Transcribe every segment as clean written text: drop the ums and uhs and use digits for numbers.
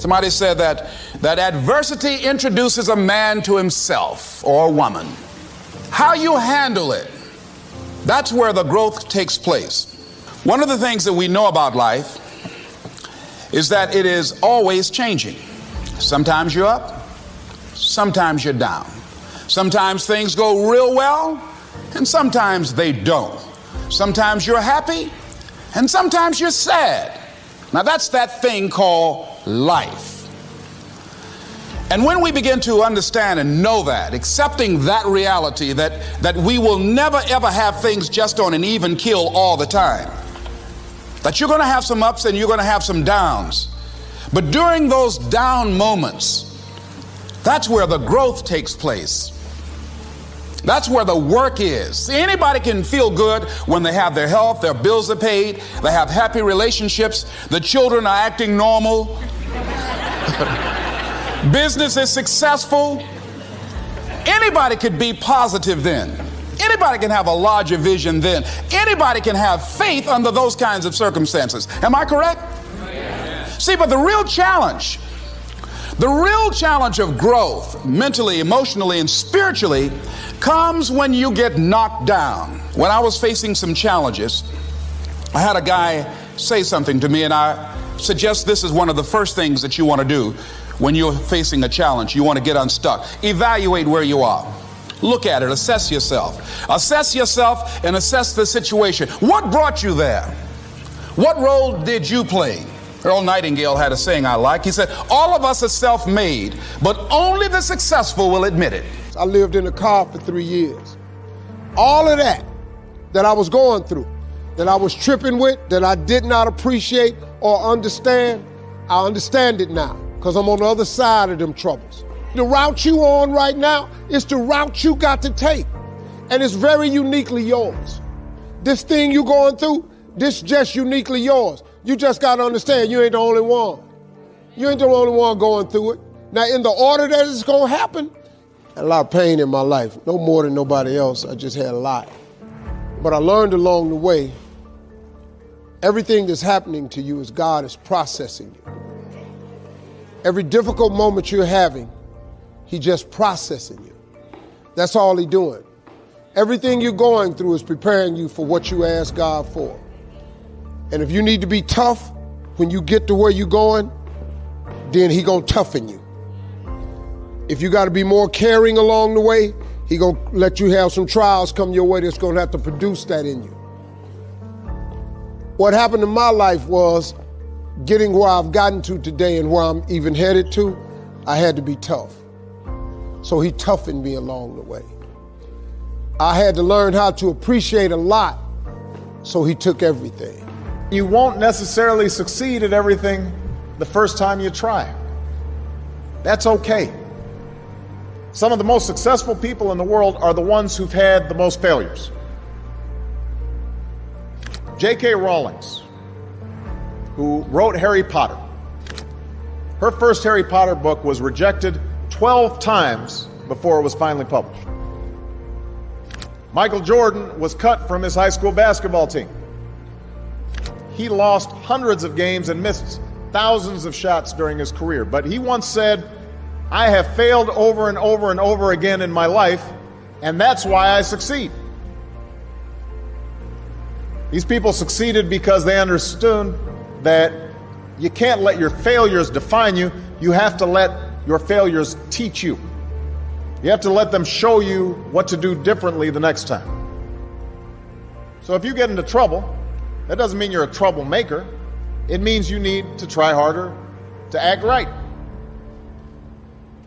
Somebody said that adversity introduces a man to himself or a woman. How you handle it, that's where the growth takes place. One of the things that we know about life is that it is always changing. Sometimes you're up, sometimes you're down. Sometimes things go real well, and sometimes they don't. Sometimes you're happy, and sometimes you're sad. Now that's that thing called life. And when we begin to understand and know that, accepting that reality that we will never ever have things just on an even keel all the time, that you're going to have some ups and you're going to have some downs, but during those down moments, that's where the growth takes place. That's where the work is. See, anybody can feel good when they have their health, their bills are paid, they have happy relationships, the children are acting normal, business is successful. Anybody could be positive then. Anybody can have a larger vision then. Anybody can have faith under those kinds of circumstances. Am I correct? Yes. See, but the real challenge of growth, mentally, emotionally, and spiritually, comes when you get knocked down. When I was facing some challenges, I had a guy say something to me, and I suggest this is one of the first things that you want to do when you're facing a challenge. You want to get unstuck. Evaluate where you are. Look at it. Assess yourself. Assess yourself and assess the situation. What brought you there? What role did you play? Earl Nightingale had a saying I like. He said, all of us are self-made, but only the successful will admit it. I lived in a car for 3 years. All of that I was going through, that I was tripping with, that I did not appreciate or understand, I understand it now because I'm on the other side of them troubles. The route you on right now is the route you got to take, and it's very uniquely yours. This thing you going through, this just uniquely yours. You just got to understand you ain't the only one. You ain't the only one going through it. Now, in the order that it's going to happen, I had a lot of pain in my life, no more than nobody else. I just had a lot. But I learned along the way, everything that's happening to you is God is processing you. Every difficult moment you're having, He just processing you. That's all He's doing. Everything you're going through is preparing you for what you ask God for. And if you need to be tough when you get to where you're going, then He gonna toughen you. If you gotta be more caring along the way, He gonna let you have some trials come your way that's gonna have to produce that in you. What happened in my life was getting where I've gotten to today and where I'm even headed to, I had to be tough. So He toughened me along the way. I had to learn how to appreciate a lot, so He took everything. You won't necessarily succeed at everything the first time you try. That's okay. Some of the most successful people in the world are the ones who've had the most failures. J.K. Rowling, who wrote Harry Potter, her first Harry Potter book was rejected 12 times before it was finally published. Michael Jordan was cut from his high school basketball team. He lost hundreds of games and missed thousands of shots during his career. But he once said, I have failed over and over and over again in my life, and that's why I succeed. These people succeeded because they understood that you can't let your failures define you. You have to let your failures teach you. You have to let them show you what to do differently the next time. So if you get into trouble, that doesn't mean you're a troublemaker. It means you need to try harder to act right.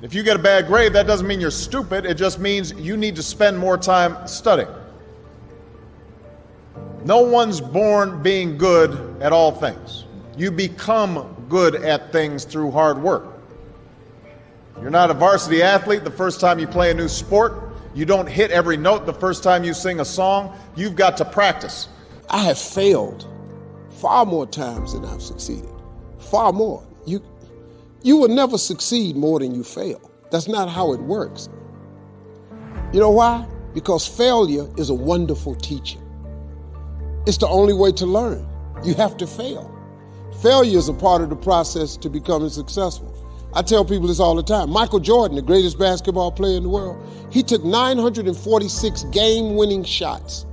If you get a bad grade, that doesn't mean you're stupid. It just means you need to spend more time studying. No one's born being good at all things. You become good at things through hard work. You're not a varsity athlete the first time you play a new sport. You don't hit every note the first time you sing a song. You've got to practice. I have failed far more times than I've succeeded. Far more. You will never succeed more than you fail. That's not how it works. You know why? Because failure is a wonderful teacher. It's the only way to learn. You have to fail. Failure is a part of the process to becoming successful. I tell people this all the time. Michael Jordan, the greatest basketball player in the world, he took 946 game-winning shots.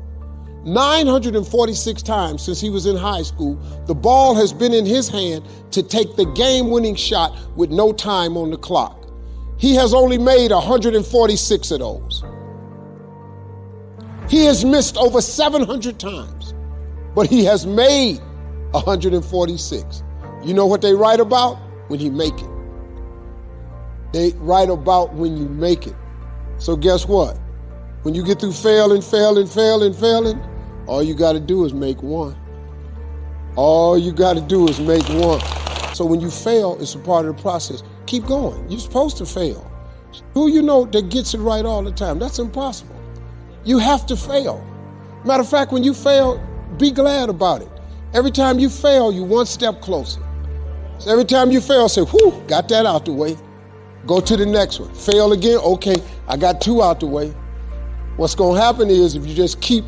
946 times since he was in high school, the ball has been in his hand to take the game-winning shot with no time on the clock. He has only made 146 of those. He has missed over 700 times, but he has made 146. You know what they write about? When he make it. They write about when you make it. So guess what? When you get through failing, all you got to do is make one. All you got to do is make one. So when you fail, it's a part of the process. Keep going. You're supposed to fail. Who you know that gets it right all the time? That's impossible. You have to fail. Matter of fact, when you fail, be glad about it. Every time you fail, you're one step closer. So every time you fail, say, whew, got that out the way. Go to the next one. Fail again, okay, I got two out the way. What's gonna happen is if you just keep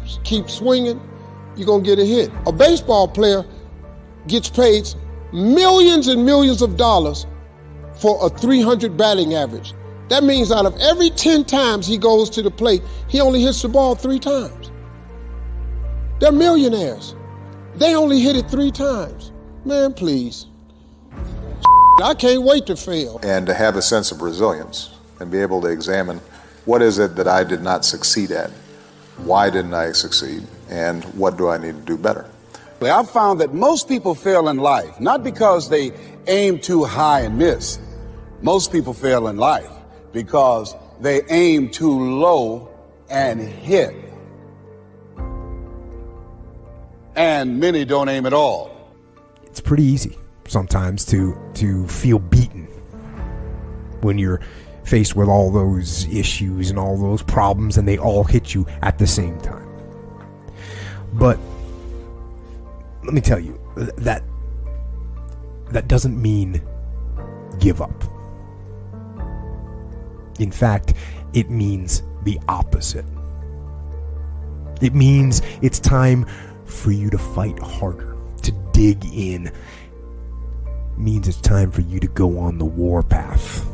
swinging, you're gonna get a hit. A baseball player gets paid millions and millions of dollars for a 300 batting average. That means out of every 10 times he goes to the plate, he only hits the ball 3 times. They're millionaires. They only hit it 3 times. Man, please. I can't wait to fail. And to have a sense of resilience and be able to examine what is it that I did not succeed at? Why didn't I succeed? And what do I need to do better? I've found that most people fail in life, not because they aim too high and miss. Most people fail in life because they aim too low and hit. And many don't aim at all. It's pretty easy sometimes to feel beaten when you're faced with all those issues and all those problems and they all hit you at the same time. But let me tell you, that doesn't mean give up. In fact, it means the opposite. It means it's time for you to fight harder, to dig in. It means it's time for you to go on the warpath.